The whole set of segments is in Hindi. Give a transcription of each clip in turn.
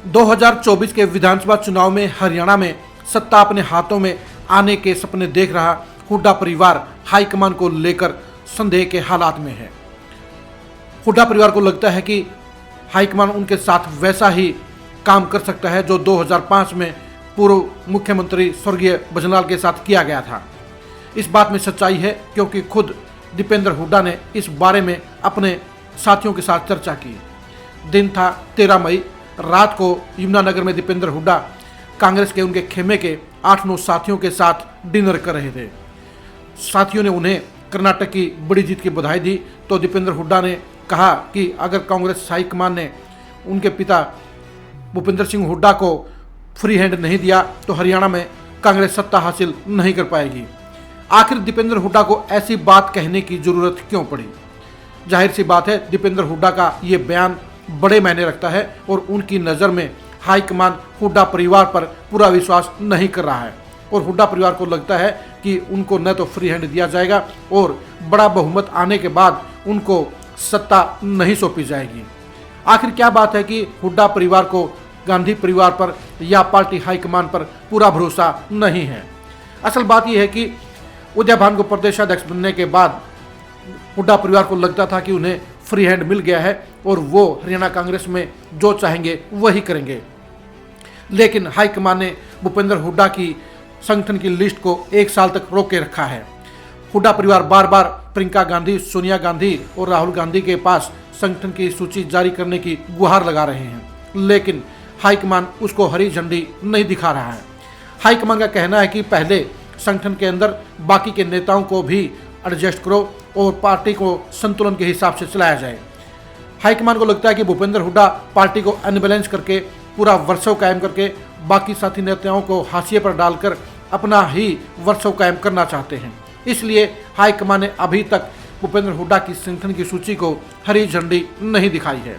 2024 के विधानसभा चुनाव में हरियाणा में सत्ता अपने हाथों में आने के सपने देख रहा हुड्डा परिवार हाईकमान को लेकर संदेह के हालात में है। हुड्डा परिवार को लगता है कि हाईकमान उनके साथ वैसा ही काम कर सकता है जो 2005 में पूर्व मुख्यमंत्री स्वर्गीय भजनलाल के साथ किया गया था। इस बात में सच्चाई है क्योंकि खुद दीपेंद्र हुड्डा ने इस बारे में अपने साथियों के साथ चर्चा की। दिन था 13 मई। रात को यमुनानगर में दीपेंद्र हुड्डा कांग्रेस के उनके खेमे के 8-9 साथियों के साथ डिनर कर रहे थे। साथियों ने उन्हें कर्नाटक की बड़ी जीत की बधाई दी तो दीपेंद्र हुड्डा ने कहा कि अगर कांग्रेस हाईकमान ने उनके पिता भूपेंद्र सिंह हुड्डा को फ्री हैंड नहीं दिया तो हरियाणा में कांग्रेस सत्ता हासिल नहीं कर पाएगी। आखिर दीपेंद्र हुड्डा को ऐसी बात कहने की जरूरत क्यों पड़ी? जाहिर सी बात है, दीपेंद्र हुड्डा का ये बयान बड़े मायने रखता है और उनकी नज़र में हाईकमान हुड्डा परिवार पर पूरा विश्वास नहीं कर रहा है और हुड्डा परिवार को लगता है कि उनको न तो फ्री हैंड दिया जाएगा और बड़ा बहुमत आने के बाद उनको सत्ता नहीं सौंपी जाएगी। आखिर क्या बात है कि हुड्डा परिवार को गांधी परिवार पर या पार्टी हाईकमान पर पूरा भरोसा नहीं है? असल बात यह है कि उदय भान को प्रदेशाध्यक्ष बनने के बाद हुड्डा परिवार को लगता था कि उन्हें फ्री हैंड मिल गया है और वो हरियाणा कांग्रेस में जो चाहेंगे वही करेंगे। लेकिन हाईकमान ने भूपेंद्र हुड्डा की संगठन की लिस्ट को 1 साल तक रोक के रखा है। हुड्डा परिवार बार बार प्रियंका गांधी, सोनिया गांधी और राहुल गांधी के पास संगठन की सूची जारी करने की गुहार लगा रहे हैं, लेकिन हाईकमान उसको हरी झंडी नहीं दिखा रहा है। हाईकमान का कहना है कि पहले संगठन के अंदर बाकी के नेताओं को भी एडजस्ट करो और पार्टी को संतुलन के हिसाब से चलाया जाए। हाईकमान को लगता है कि भूपेंद्र हुड्डा पार्टी को अनबैलेंस करके पूरा वर्चस्व कायम करके बाकी साथी नेताओं को हाशिए पर डालकर अपना ही वर्चस्व कायम करना चाहते हैं। इसलिए हाईकमान ने अभी तक भूपेंद्र हुड्डा की संगठन की सूची को हरी झंडी नहीं दिखाई है।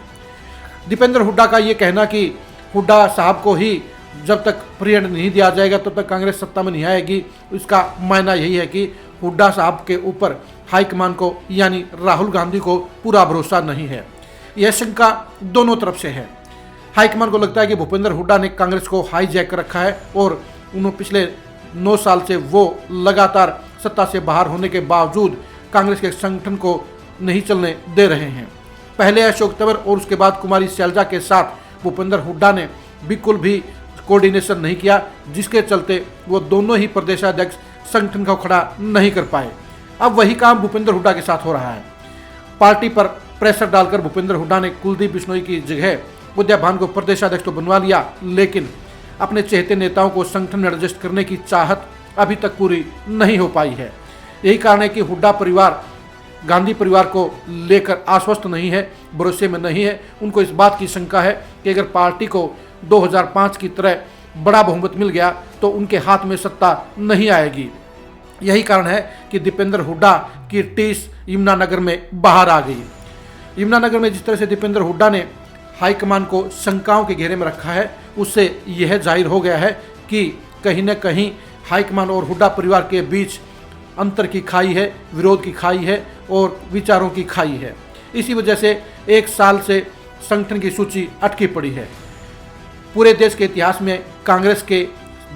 दीपेंद्र हुड्डा का ये कहना कि हुड्डा साहब को ही जब तक फ्री हैंड नहीं दिया जाएगा तब तक कांग्रेस सत्ता में नहीं आएगी, इसका मायना यही है कि हुड्डा साहब के ऊपर हाईकमान को यानी राहुल गांधी को पूरा भरोसा नहीं है। यह शंका दोनों तरफ से है। हाईकमान को लगता है कि भूपेंद्र हुड्डा ने कांग्रेस को हाईजैक कर रखा है और उन्होंने पिछले 9 साल से वो लगातार सत्ता से बाहर होने के बावजूद कांग्रेस के संगठन को नहीं चलने दे रहे हैं। पहले अशोक तंवर और उसके बाद कुमारी शैलजा के साथ भूपेंद्र हुड्डा ने बिल्कुल भी कोऑर्डिनेशन नहीं किया, जिसके चलते वो दोनों ही प्रदेशाध्यक्ष संगठन को खड़ा नहीं कर पाए। अब वही काम भूपेंद्र हुड्डा के साथ हो रहा है। पार्टी पर प्रेशर डालकर भूपेंद्र हुड्डा ने कुलदीप बिश्नोई की जगह उदय भान को प्रदेशाध्यक्ष तो बनवा लिया, लेकिन अपने चहेते नेताओं को संगठन में एडजस्ट करने की चाहत अभी तक पूरी नहीं हो पाई है। यही कारण है कि हुड्डा परिवार गांधी परिवार को लेकर आश्वस्त नहीं है, भरोसे में नहीं है। उनको इस बात की शंका है कि अगर पार्टी को 2005 की तरह बड़ा बहुमत मिल गया तो उनके हाथ में सत्ता नहीं आएगी। यही कारण है कि दीपेंद्र हुड्डा की टीस यमुनानगर में बाहर आ गई। यमुनानगर में जिस तरह से दीपेंद्र हुड्डा ने हाईकमान को शंकाओं के घेरे में रखा है, उससे यह जाहिर हो गया है कि कहीं न कहीं हाईकमान और हुड्डा परिवार के बीच अंतर की खाई है, विरोध की खाई है और विचारों की खाई है। इसी वजह से 1 साल से संगठन की सूची अटकी पड़ी है। पूरे देश के इतिहास में कांग्रेस के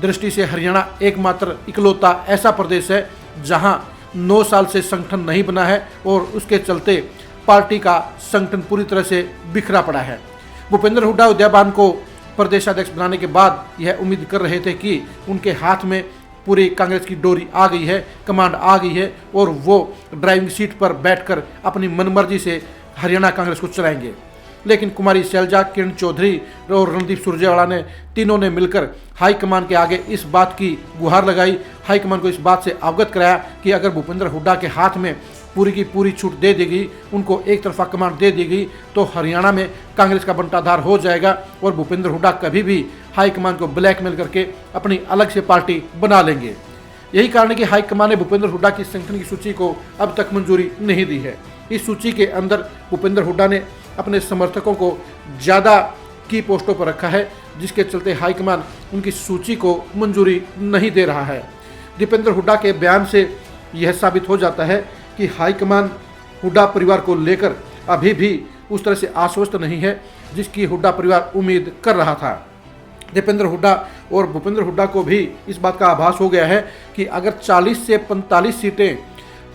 दृष्टि से हरियाणा एकमात्र इकलौता ऐसा प्रदेश है जहां 9 साल से संगठन नहीं बना है और उसके चलते पार्टी का संगठन पूरी तरह से बिखरा पड़ा है। भूपेंद्र हुड्डा उदय भान को प्रदेशाध्यक्ष बनाने के बाद यह उम्मीद कर रहे थे कि उनके हाथ में पूरी कांग्रेस की डोरी आ गई है, कमांड आ गई है और वो ड्राइविंग सीट पर बैठकर अपनी मनमर्जी से हरियाणा कांग्रेस को चलाएंगे। लेकिन कुमारी शैलजा, किरण चौधरी और रणदीप सुरजेवाला ने तीनों ने मिलकर हाईकमान के आगे इस बात की गुहार लगाई, हाईकमान को इस बात से अवगत कराया कि अगर भूपेंद्र हुड्डा के हाथ में पूरी की पूरी छूट दे दी गई, उनको एक तरफा कमांड दे दी गई तो हरियाणा में कांग्रेस का बंटाधार हो जाएगा और भूपेंद्र हुड्डा कभी भी हाईकमान को ब्लैकमेल करके अपनी अलग से पार्टी बना लेंगे। यही कारण है कि हाईकमान ने भूपेंद्र हुड्डा की संगठन की सूची को अब तक मंजूरी नहीं दी है। इस सूची के अंदर भूपेंद्र हुड्डा ने अपने समर्थकों को ज़्यादा की पोस्टों पर रखा है, जिसके चलते हाईकमान उनकी सूची को मंजूरी नहीं दे रहा है। दीपेंद्र हुड्डा के बयान से यह साबित हो जाता है कि हाईकमान हुड्डा परिवार को लेकर अभी भी उस तरह से आश्वस्त नहीं है। जिसकी हुड्डा परिवार उम्मीद कर रहा था। दीपेंद्र हुड्डा और भूपेंद्र हुड्डा को भी इस बात का आभास हो गया है कि अगर 40 से 45 सीटें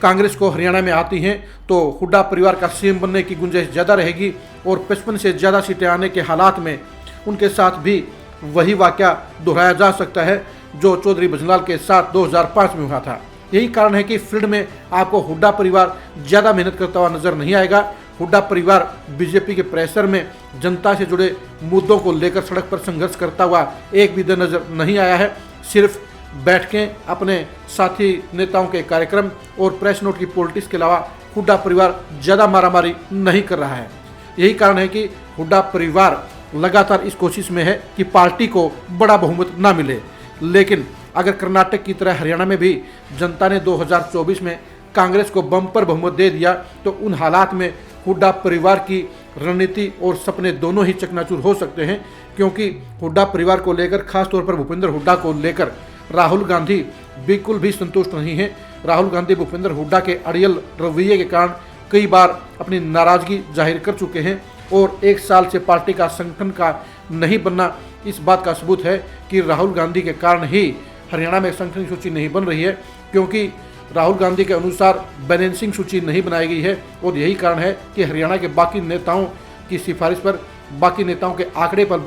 कांग्रेस को हरियाणा में आती हैं तो हुड्डा परिवार का सीएम बनने की गुंजाइश ज़्यादा रहेगी और 55 से ज़्यादा सीटें आने के हालात में उनके साथ भी वही वाकया दोहराया जा सकता है जो चौधरी भजनलाल के साथ 2005 में हुआ था। यही कारण है कि फील्ड में आपको हुड्डा परिवार ज़्यादा मेहनत करता हुआ नजर नहीं आएगा। हुड्डा परिवार बीजेपी के प्रेशर में जनता से जुड़े मुद्दों को लेकर सड़क पर संघर्ष करता हुआ एक भी दिन नजर नहीं आया है। सिर्फ बैठ के अपने साथी नेताओं के कार्यक्रम और प्रेस नोट की पॉलिटिक्स के अलावा हुड्डा परिवार ज़्यादा मारामारी नहीं कर रहा है। यही कारण है कि हुड्डा परिवार लगातार इस कोशिश में है कि पार्टी को बड़ा बहुमत ना मिले। लेकिन अगर कर्नाटक की तरह हरियाणा में भी जनता ने 2024 में कांग्रेस को बम्पर बहुमत दे दिया तो उन हालात में हुड्डा परिवार की रणनीति और सपने दोनों ही चकनाचूर हो सकते हैं, क्योंकि हुड्डा परिवार को लेकर खासतौर पर भूपेंद्र हुड्डा को लेकर राहुल गांधी बिल्कुल भी संतुष्ट नहीं है। राहुल गांधी भूपेंद्र हुड्डा के अड़ियल रवैये के कारण कई बार अपनी नाराजगी जाहिर कर चुके हैं और एक साल से पार्टी का संगठन का नहीं बनना इस बात का सबूत है कि राहुल गांधी के कारण ही हरियाणा में संगठन सूची नहीं बन रही है, क्योंकि राहुल गांधी के अनुसार बैलेंसिंग सूची नहीं बनाई गई है। और यही कारण है कि हरियाणा के बाकी नेताओं की सिफारिश पर, बाकी नेताओं के आंकड़े पर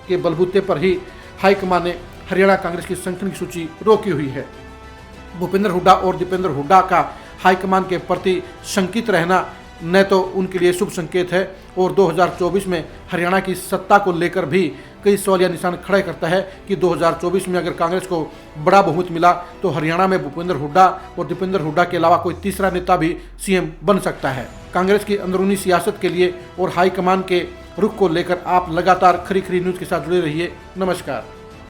के बलबूते पर ही हाईकमान ने हरियाणा कांग्रेस की संगठन की सूची रोकी हुई है। भूपेंद्र हुड्डा और दीपेंद्र हुड्डा का हाईकमान के प्रति शंकित रहना न तो उनके लिए शुभ संकेत है और 2024 में हरियाणा की सत्ता को लेकर भी कई सवालिया निशान खड़े करता है कि 2024 में अगर कांग्रेस को बड़ा बहुमत मिला तो हरियाणा में भूपेंद्र हुड्डा और दीपेंद्र हुड्डा के अलावा कोई तीसरा नेता भी सीएम बन सकता है। कांग्रेस की अंदरूनी सियासत के लिए और हाईकमान के रुख को लेकर आप लगातार खरी खरी न्यूज़ के साथ जुड़े रहिए। नमस्कार।